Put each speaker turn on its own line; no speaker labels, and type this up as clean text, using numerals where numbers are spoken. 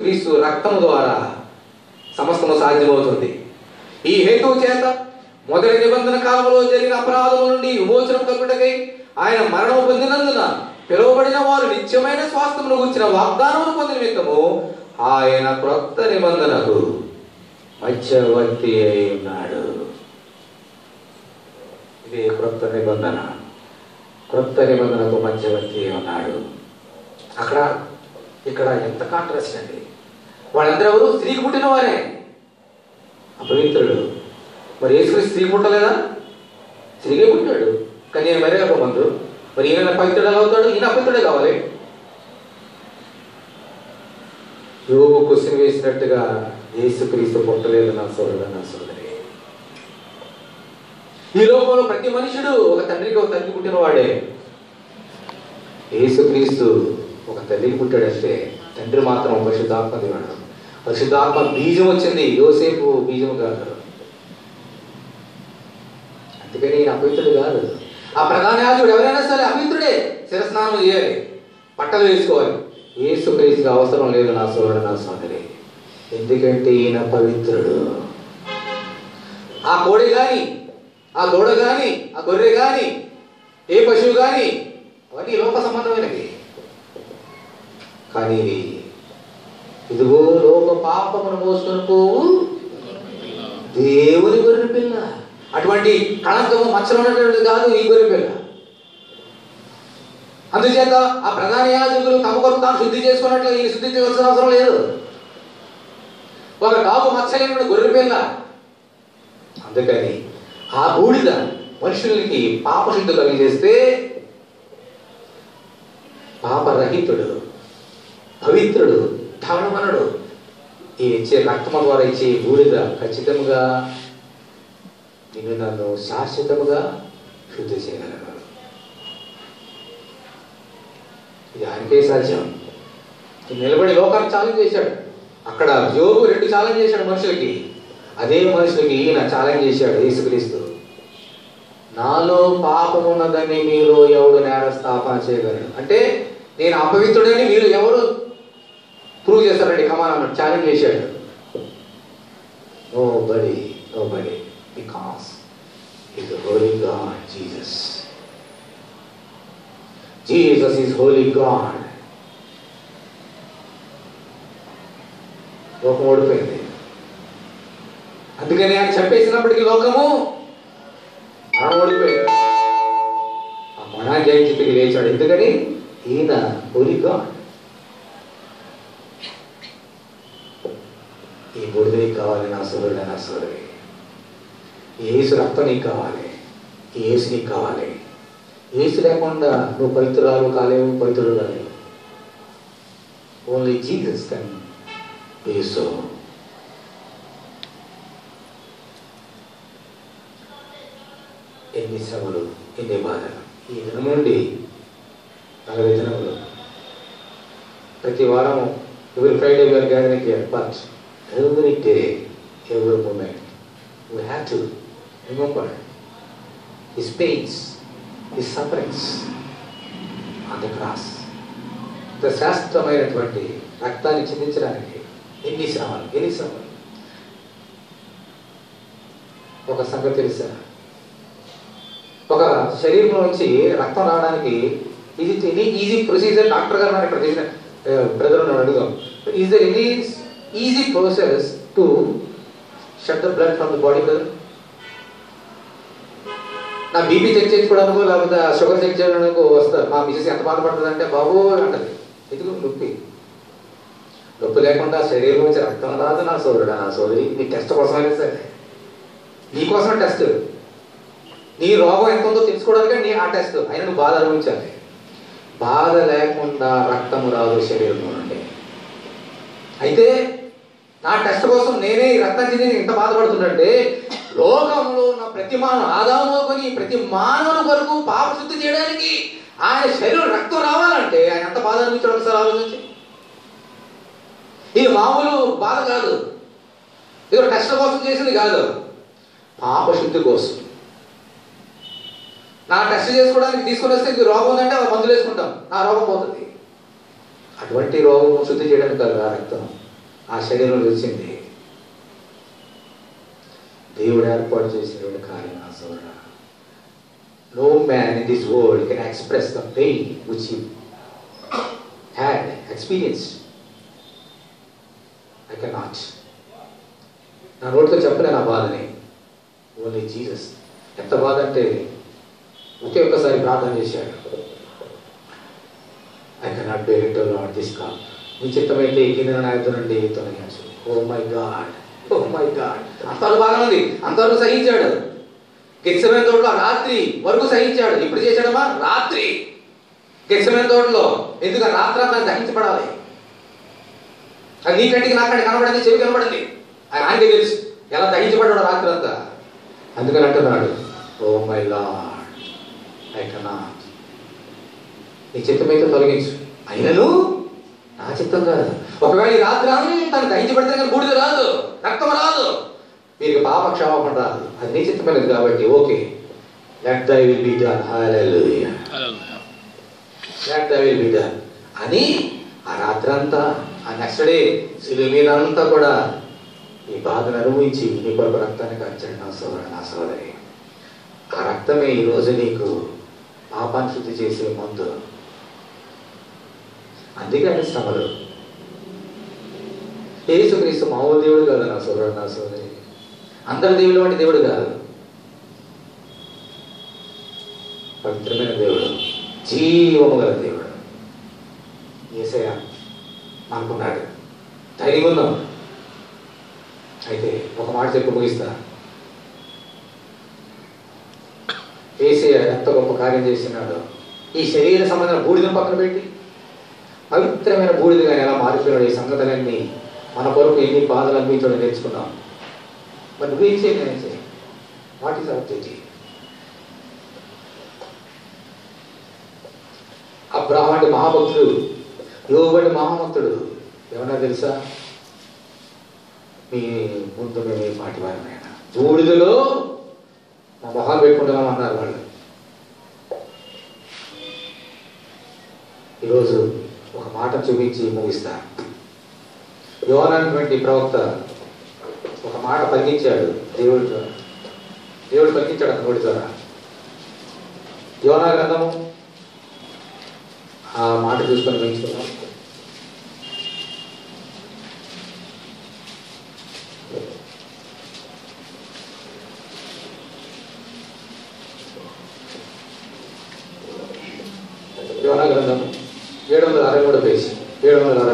క్రీస్తు రక్తము ద్వారా సమస్తము సాధ్యమవుతుంది. ఈ హేతువు చేత మొదటి నిబంధన కాలంలో జరిగిన అపరాధముల నుండి విమోచనం కలుగుటకై ఆయన మరణం పొందినందున పిలువబడిన వారు నిత్యమైన స్వాస్థ్యమును గురించిన వాగ్దానమును పొందిన నిమిత్తము ఆయన క్రొత్త నిబంధనకు మధ్యవర్తి అయి ఉన్నాడు. ఇదే క్రొత్త నిబంధన. క్రొత్త నిబంధనకు మధ్యవర్తి అయి ఉన్నాడు. అక్కడ ఇక్కడ ఎంత కాంట్రాస్ట్ అండి. వాళ్ళందరూ ఎవరు? స్త్రీకి పుట్టిన వారే, అపవిత్రుడు. మరి యేసుక్రీస్తు స్త్రీ పుట్టలేదా? స్త్రీకే పుట్టాడు. కానీ ఈయన మరే అపమంతుడు. మరి ఈయన పవిత్రుడు ఎలా అవుతాడు? ఈయన అపవిత్రుడే కావాలి. యోబు క్వశ్చన్ వేసినట్టుగా యేసుక్రీస్తు పుట్టలేదు నా సోదరుడు, నా సోదరి. ఈ లోకంలో ప్రతి మనుషుడు ఒక తండ్రికి ఒక తల్లికి పుట్టిన వాడే. యేసుక్రీస్తు ఒక తల్లికి పుట్టాడంటే తండ్రి మాత్రం పరిశుద్ధాత్మ దేవుడు. పరిశుద్ధాత్మ బీజం వచ్చింది, యోసేపు బీజం కాదు. అందుకని ఈయన అపవిత్రుడు కాదు. ఆ ప్రధాన యాజకుడు ఎవరైనా సరే అపవిత్రుడే. శిరస్నానం చేయాలి, బట్టలు వేసుకోవాలి. యేసుక్రీస్తుకి అవసరం లేదు నా సోదరుడు, నా సోదరి. ఎందుకంటే ఈయన పవిత్రుడు. ఆ కోడి కానీ, ఆ దూడ కానీ, ఆ గొర్రె కానీ, ఏ పశువు కానీ అవన్నీ లోక సంబంధమైనవి. కానీ ఇదిగో లోక పాపమును మోసుకొని పోవు దేవుని గొర్రె పిల్ల. అటువంటి కళంకము మచ్చలు ఉన్నటువంటిది కాదు ఈ గొర్రె పిల్ల. అందుచేత ఆ ప్రధాన యాజకులు తమ కొరకు తాను శుద్ధి చేసుకున్నట్లు ఈయన శుద్ధి చేయాల్సిన అవసరం లేదు. ఒక డాగు మచ్చలేని గొర్రె పిల్ల. అందుకని ఆ బూడిద మనుషులకి పాపశుద్ధి కలిగజేస్తే పాపరహితుడు, పవిత్రుడు, ధవళమనుడు ఈ ఇచ్చే రక్తము ద్వారా ఇచ్చే బూడిద ఖచ్చితంగా నిన్ను నన్ను శాశ్వతముగా శుద్ధి చేయగలడు. ఇది ఆయనకే సాధ్యం. నిలబడి లోకాన్ని ఛాలెంజ్ చేశాడు. అక్కడ యోబు 2 ఛాలెంజ్ చేశాడు మనుషులకి. అదే మనుషులకి ఈయన ఛాలెంజ్ చేశాడు యేసుక్రీస్తు. నాలో పాపమున్నదని మీలో ఎవడు నేరస్థాపన చేయగలడు? అంటే నేను అపవిత్రుడని మీరు ఎవరు ప్రూవ్ చేస్తారండి? కమాన్ అన్నాడు, ఛాలెంజ్ చేశాడు. Nobody, nobody, because he is the holy God, Jesus. Jesus is holy God. లోకం ఓడిపోయింది. అందుకని ఆయన చంపేసినప్పటికీ లోకము మనం ఓడిపోయాడు. ఆ మరణా జయించి లేచాడు. ఎందుకని? ఈయన హోలీ గాడ్. ఈ బుడిద నీకు కావాలి నా సోదరుడు, నా సోదరి. యేసు రక్తం నీకు కావాలి, యేసు నీకు కావాలి. యేసు లేకుండా నువ్వు పవిత్రురాలు కాలేవు, పవిత్రుడు కాలేవు. Only Jesus can be so. ఎన్ని శ్రమలు, ఎన్ని బాధలు. ఈ దినం నుండి 40 దినములు ప్రతి వారము every Friday we are gathering here, but every day, every moment we have to remember his pains, his sufferings on the cross. శ్రేష్టమైనటువంటి రక్తాన్ని చిందించడానికి ఎన్ని శ్రమలు, ఎన్ని శ్రమలు. ఒక సంగతి తెలుసా? ఒక శరీరం నుంచి రక్తం రావడానికి ఇది ఈజీ ప్రొసీజర్. డాక్టర్ గారు నాకు ఇక్కడ చేసిన బ్రదర్ నన్ను అడుగుదాం, is there any easy process to shut the blood from the body కదా? నా బీపీ చెక్ చేసుకోవడానికో లేకపోతే షుగర్ చెక్ చేయడానికో వస్తారు. మా మిసెస్ ఎంత బాధపడుతుంది అంటే బాబు అంటది, ఎందుకు నొప్పి. నొప్పి లేకుండా శరీరం నుంచి రక్తం రాదు నా సోదరుడు, నా సోదరి. నీ టెస్ట్ కోసమైనా సరే, నీకోసమే టెస్ట్. నీ రోగం ఎంత ఉందో తెలుసుకోవడానికి ఆ టెస్ట్. అయినా నువ్వు బాధ అనుభవించాలి. బాధ లేకుండా రక్తము రాదు శరీరంలో నుండి. అయితే నా టెస్ట్ కోసం నేనే ఈ రక్తం చెంది ఇంత బాధపడుతుంటే, లోకంలో ఉన్న ప్రతి మానవ ఆదాము కొని ప్రతి మానవుని వరకు పాపశుద్ధి చేయడానికి ఆయన శరీరం రక్తం రావాలంటే ఆయన ఎంత బాధ అనిపించాడు ఒకసారి ఆలోచించి. ఇది మామూలు బాధ కాదు, ఇది టెస్ట్ కోసం చేసింది కాదు, పాపశుద్ధి కోసం. నా టెస్ట్ చేసుకోవడానికి తీసుకుని వస్తే ఇది రోగం ఉందంటే మందులు వేసుకుంటాం, నా రోగం పోతుంది. అటువంటి రోగం శుద్ధి చేయడానికి కాదు ఆ రక్తం. ఆ శరీరం వచ్చింది దేవుడు ఏర్పాటు చేసినటువంటి కార్యం నా సోదరుడా. No man in this world can express the pain which he had experienced. I cannot. నా నోటితో చెప్పలే నా బాధని. Only Jesus. ఎంత బాధ అంటే ఒకే ఒక్కసారి ప్రార్థన చేశాడు. I cannot bear it, O Lord, this cup. నీ చిత్తమైతే ఈ గిన్నెను నా యొద్ద నుండి తొలగించు. Oh my God. Oh my God. అంతవరకు బాగా ఉంది. అంతవరకు సహించాడు. గెత్సెమనే తోటలో రాత్రి వరకు సహించాడు. ఇప్పుడు చేశాడమ్మా రాత్రి గెత్సెమనే తోటలో. ఎందుకు రాత్రి అంతా దహించబడాలి. అది నీ కంటికి నా కంటికి కనబడింది, చెవి కనబడింది. ఆయనకే తెలుసు ఎలా దహించబడ్డాడు రాత్రి అంతా. అందుకని అంటున్నాడు, oh my lord, I cannot. నీ చిత్తమైతే తొలగించు, అయినను నా చిత్తం కాదు. ఒకవేళ ఈ రాత్రి అంతా దహించబడితే కానీ బూడిద రాదు, రక్తం రాదు, వీరికి పాప క్షమాపణ రాదు. అది నీ చిత్తమైనది కాబట్టి okay, let thy will be done. Hallelujah, let thy will be done అని ఆ రాత్రి అంతా, ఆ నెక్స్ట్ డే శిలువ మీద అంతా కూడా ఈ బాధను అనుభవించి నీ కొరకు రక్తాన్ని కార్చాడు నా సోదరుడు, నా సోదరి. ఆ రక్తమే ఈరోజు నీకు పాపాన్ని శుద్ధి చేసే మందు. అందుకని శ్రమలు. యేసుక్రీస్తు మామూలు దేవుడు కాదు నా సోదరుడు, నా సోదరి. అందరి దేవుడు వంటి దేవుడు కాదు. పవిత్రమైన దేవుడు, జీవము గల దేవుడు. యేసయ్య అనుకున్నాడు, ధైర్యం ఉందాం. అయితే ఒక మాట చెప్పి ముగిస్తా. యేసయ్య ఎంత గొప్ప కార్యం చేస్తున్నాడో. ఈ శరీర సంబంధమైన బూడిదను పక్కన పెట్టి పవిత్రమైన బూడిదగా ఎలా మారిపోయాడు. ఈ సంగతులన్నీ మన కొరకు ఎన్ని బాధలు అనిపించడం నేర్చుకున్నాం. మరి నువ్వేం చేయాలి, నేనేం చేయాలి? What is our duty? Abraham అంటే మహాభక్తుడు, యోబు అంటే మహాభక్తుడు. ఏమన్నా తెలుసా? మీ ముందు మేము ఏ పాటి వారమైనా బూడిదలో మా మొహాలు పెట్టుకుంటున్నాం అన్నారు వాళ్ళు. ఈరోజు ఒక మాట చూపించి ముగిస్తా. యోనా అనేటువంటి ప్రవక్త ఒక మాట పలికించాడు దేవుడు పలికించాడు అతని నోటి ద్వారా. యోనా గ్రంథము ఆ మాట చూసుకొని పెంచుకున్నాం. యోనా గ్రంథము 763 పేజీ, 763.